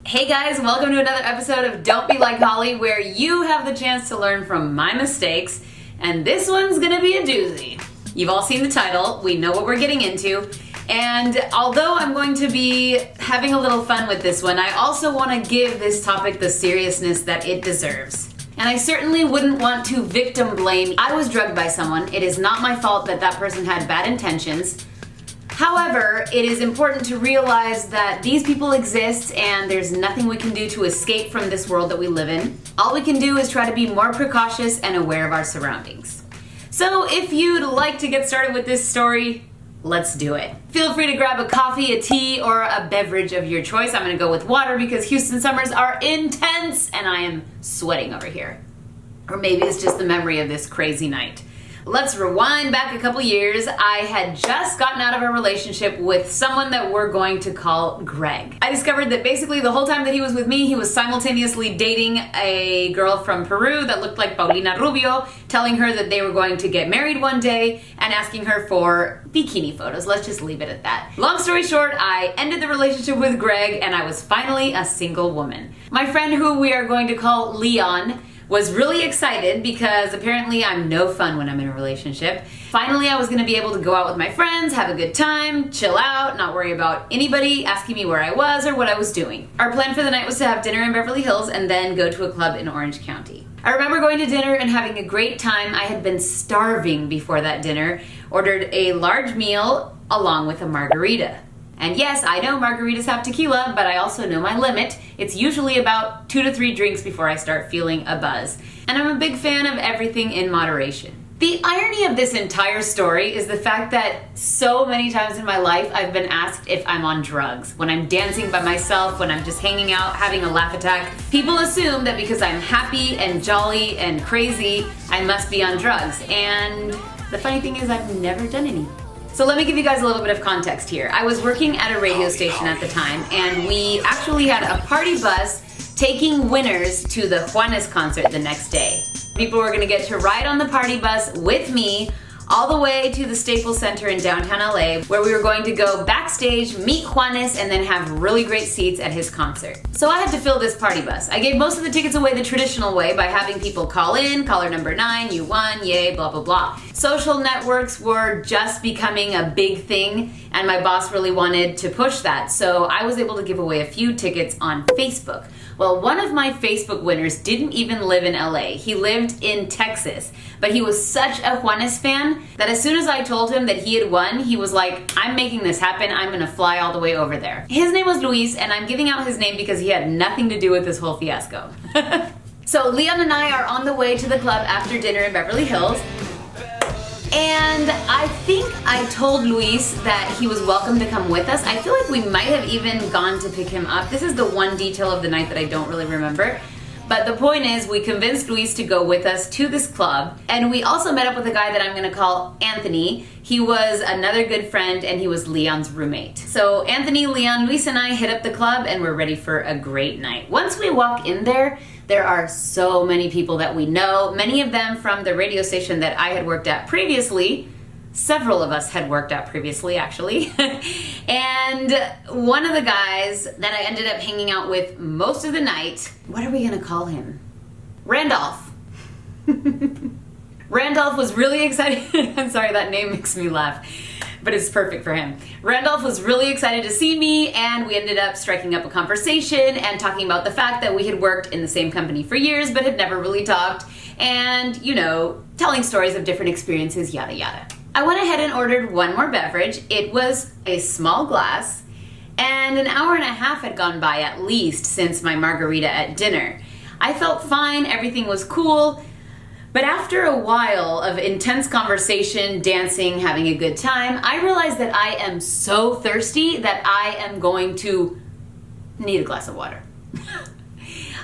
Hey guys, welcome to another episode of Don't Be Like Holly, where you have the chance to learn from my mistakes, and this one's gonna be a doozy. You've all seen the title, we know what we're getting into, and although I'm going to be having a little fun with this one, I also want to give this topic the seriousness that it deserves. And I certainly wouldn't want to victim blame. I was drugged by someone. It is not my fault that that person had bad intentions. However, it is important to realize that these people exist and there's nothing we can do to escape from this world that we live in. All we can do is try to be more precautious and aware of our surroundings. So if you'd like to get started with this story, let's do it. Feel free to grab a coffee, a tea, or a beverage of your choice. I'm gonna go with water because Houston summers are intense and I am sweating over here. Or maybe it's just the memory of this crazy night. Let's rewind back a couple years. I had just gotten out of a relationship with someone that we're going to call Greg. I discovered that basically the whole time that he was with me, he was simultaneously dating a girl from Peru that looked like Paulina Rubio, telling her that they were going to get married one day and asking her for bikini photos. Let's just leave it at that. Long story short, I ended the relationship with Greg and I was finally a single woman. My friend, who we are going to call Leon, was really excited because apparently I'm no fun when I'm in a relationship. Finally, I was gonna be able to go out with my friends, have a good time, chill out, not worry about anybody asking me where I was or what I was doing. Our plan for the night was to have dinner in Beverly Hills and then go to a club in Orange County. I remember going to dinner and having a great time. I had been starving before that dinner, ordered a large meal along with a margarita. And yes, I know margaritas have tequila, but I also know my limit. It's usually about 2 to 3 drinks before I start feeling a buzz. And I'm a big fan of everything in moderation. The irony of this entire story is the fact that so many times in my life I've been asked if I'm on drugs. When I'm dancing by myself, when I'm just hanging out, having a laugh attack, people assume that because I'm happy and jolly and crazy, I must be on drugs. And the funny thing is I've never done any. So let me give you guys a little bit of context here. I was working at a radio station at the time, and we actually had a party bus taking winners to the Juanes concert the next day. People were gonna get to ride on the party bus with me all the way to the Staples Center in downtown LA, where we were going to go backstage, meet Juanes, and then have really great seats at his concert. So I had to fill this party bus. I gave most of the tickets away the traditional way by having people call in, caller number 9, you won, yay, blah, blah, blah. Social networks were just becoming a big thing, and my boss really wanted to push that, so I was able to give away a few tickets on Facebook. Well, one of my Facebook winners didn't even live in LA. He lived in Texas, but he was such a Juanes fan that as soon as I told him that he had won, he was like, I'm making this happen, I'm gonna fly all the way over there. His name was Luis, and I'm giving out his name because he had nothing to do with this whole fiasco. So Leon and I are on the way to the club after dinner in Beverly Hills. And I think I told Luis that he was welcome to come with us. I feel like we might have even gone to pick him up. This is the one detail of the night that I don't really remember. But the point is, we convinced Luis to go with us to this club. And we also met up with a guy that I'm gonna call Anthony. He was another good friend and he was Leon's roommate. So Anthony, Leon, Luis, and I hit up the club and we're ready for a great night. Once we walk in there are so many people that we know, many of them from the radio station that I had worked at previously. Several of us had worked at previously, actually. And one of the guys that I ended up hanging out with most of the night, what are we gonna call him? Randolph. Randolph was really excited. I'm sorry, that name makes me laugh, but it's perfect for him. Randolph was really excited to see me, and we ended up striking up a conversation and talking about the fact that we had worked in the same company for years but had never really talked, and, you know, telling stories of different experiences, yada yada. I went ahead and ordered one more beverage. It was a small glass, and an hour and a half had gone by at least since my margarita at dinner. I felt fine, everything was cool, but after a while of intense conversation, dancing, having a good time, I realized that I am so thirsty that I am going to need a glass of water.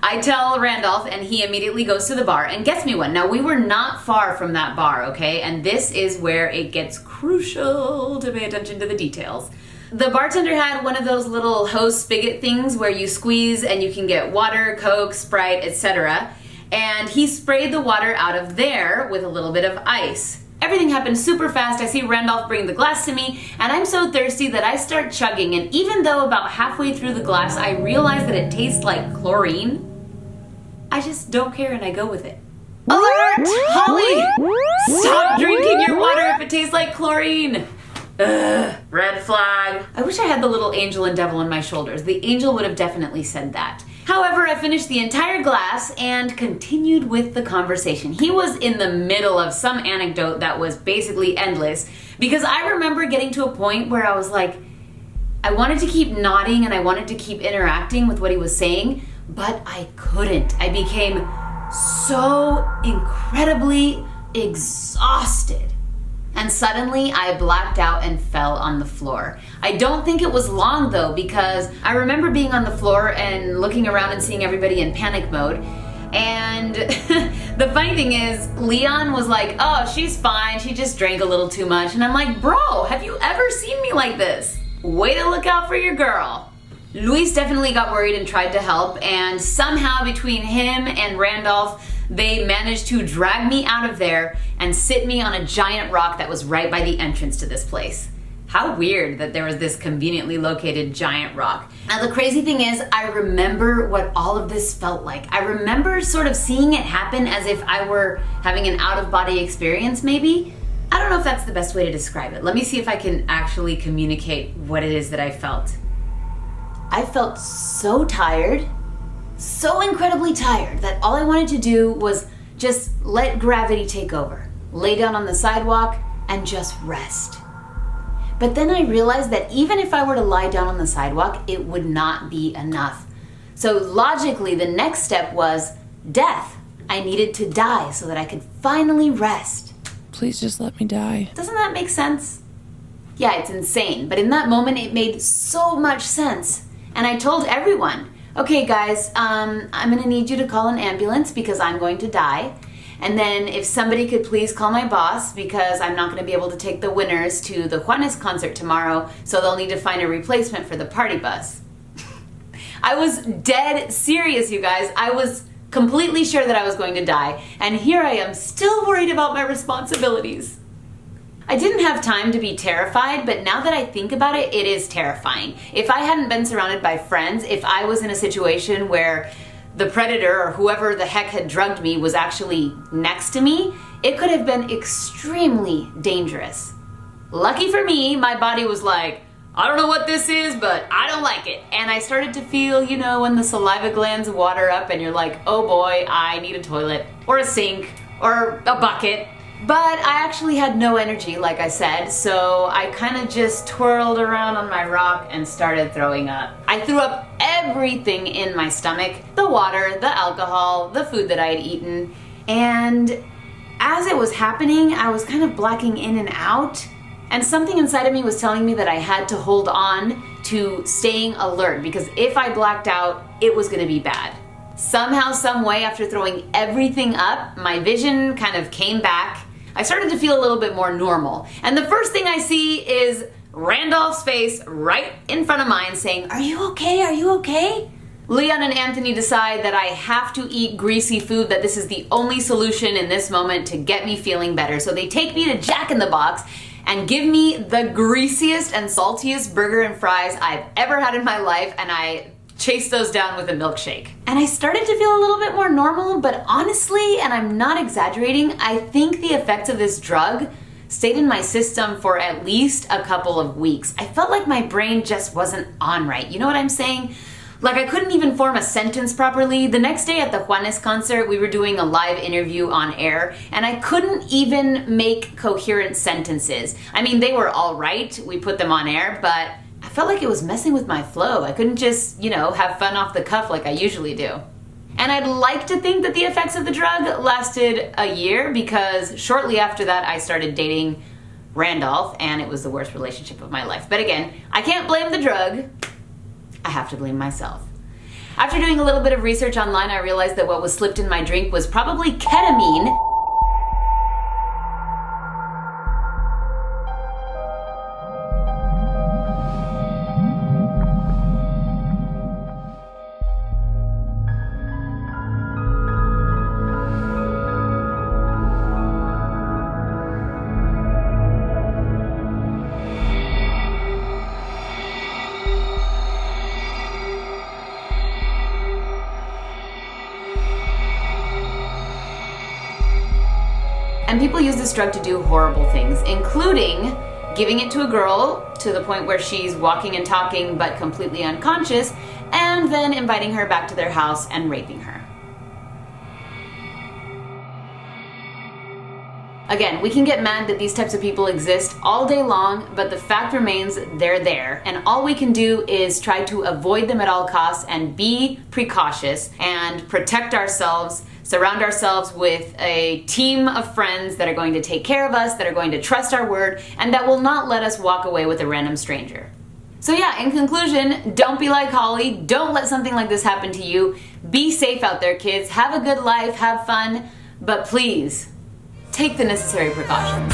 I tell Randolph and he immediately goes to the bar and gets me one. Now, we were not far from that bar, okay? And this is where it gets crucial to pay attention to the details. The bartender had one of those little hose spigot things where you squeeze and you can get water, Coke, Sprite, etc. And he sprayed the water out of there with a little bit of ice. Everything happened super fast. I see Randolph bring the glass to me, and I'm so thirsty that I start chugging, and even though about halfway through the glass I realize that it tastes like chlorine, I just don't care and I go with it. Alert! Holly! Stop drinking your water if it tastes like chlorine! Ugh, red flag. I wish I had the little angel and devil on my shoulders. The angel would have definitely said that. However, I finished the entire glass and continued with the conversation. He was in the middle of some anecdote that was basically endless because I remember getting to a point where I was like, I wanted to keep nodding and I wanted to keep interacting with what he was saying, but I couldn't. I became so incredibly exhausted. And suddenly I blacked out and fell on the floor. I don't think it was long though, because I remember being on the floor and looking around and seeing everybody in panic mode. And the funny thing is, Leon was like, oh, she's fine, she just drank a little too much. And I'm like, bro, have you ever seen me like this? Way to look out for your girl. Luis definitely got worried and tried to help, and somehow between him and Randolph, they managed to drag me out of there and sit me on a giant rock that was right by the entrance to this place. How weird that there was this conveniently located giant rock. Now the crazy thing is, I remember what all of this felt like. I remember sort of seeing it happen as if I were having an out-of-body experience maybe. I don't know if that's the best way to describe it. Let me see if I can actually communicate what it is that I felt. I felt so tired, so incredibly tired that all I wanted to do was just let gravity take over, lay down on the sidewalk and just rest. But then I realized that even if I were to lie down on the sidewalk, it would not be enough. So logically, the next step was death. I needed to die so that I could finally rest. Please just let me die. Doesn't that make sense? Yeah, it's insane, but in that moment it made so much sense. And I told everyone, okay guys, I'm gonna need you to call an ambulance because I'm going to die. And then if somebody could please call my boss because I'm not gonna be able to take the winners to the Juanes concert tomorrow, so they'll need to find a replacement for the party bus. I was dead serious, you guys. I was completely sure that I was going to die. And here I am still worried about my responsibilities. I didn't have time to be terrified, but now that I think about it, it is terrifying. If I hadn't been surrounded by friends, if I was in a situation where the predator or whoever the heck had drugged me was actually next to me, it could have been extremely dangerous. Lucky for me, my body was like, I don't know what this is, but I don't like it. And I started to feel, you know, when the saliva glands water up and you're like, oh boy, I need a toilet or a sink or a bucket. But I actually had no energy, like I said, so I kind of just twirled around on my rock and started throwing up. I threw up everything in my stomach, the water, the alcohol, the food that I had eaten, and as it was happening, I was kind of blacking in and out, and something inside of me was telling me that I had to hold on to staying alert, because if I blacked out, it was going to be bad. Somehow, some way, after throwing everything up, my vision kind of came back. I started to feel a little bit more normal. And the first thing I see is Randolph's face right in front of mine saying, "Are you okay? Are you okay?" Leon and Anthony decide that I have to eat greasy food, that this is the only solution in this moment to get me feeling better. So they take me to Jack in the Box and give me the greasiest and saltiest burger and fries I've ever had in my life, and I chased those down with a milkshake. And I started to feel a little bit more normal, but honestly, and I'm not exaggerating, I think the effects of this drug stayed in my system for at least a couple of weeks. I felt like my brain just wasn't on right. You know what I'm saying? Like I couldn't even form a sentence properly. The next day at the Juanes concert, we were doing a live interview on air, and I couldn't even make coherent sentences. I mean, they were all right. We put them on air, but I felt like it was messing with my flow. I couldn't just, you know, have fun off the cuff like I usually do. And I'd like to think that the effects of the drug lasted a year, because shortly after that I started dating Randolph, and it was the worst relationship of my life. But again, I can't blame the drug. I have to blame myself. After doing a little bit of research online, I realized that what was slipped in my drink was probably ketamine. And people use this drug to do horrible things, including giving it to a girl to the point where she's walking and talking but completely unconscious, and then inviting her back to their house and raping her. Again, we can get mad that these types of people exist all day long, but the fact remains they're there, and all we can do is try to avoid them at all costs and be precautious and protect ourselves, surround ourselves with a team of friends that are going to take care of us, that are going to trust our word, and that will not let us walk away with a random stranger. So yeah, in conclusion, don't be like Holly. Don't let something like this happen to you. Be safe out there, kids. Have a good life, have fun, but please, take the necessary precautions.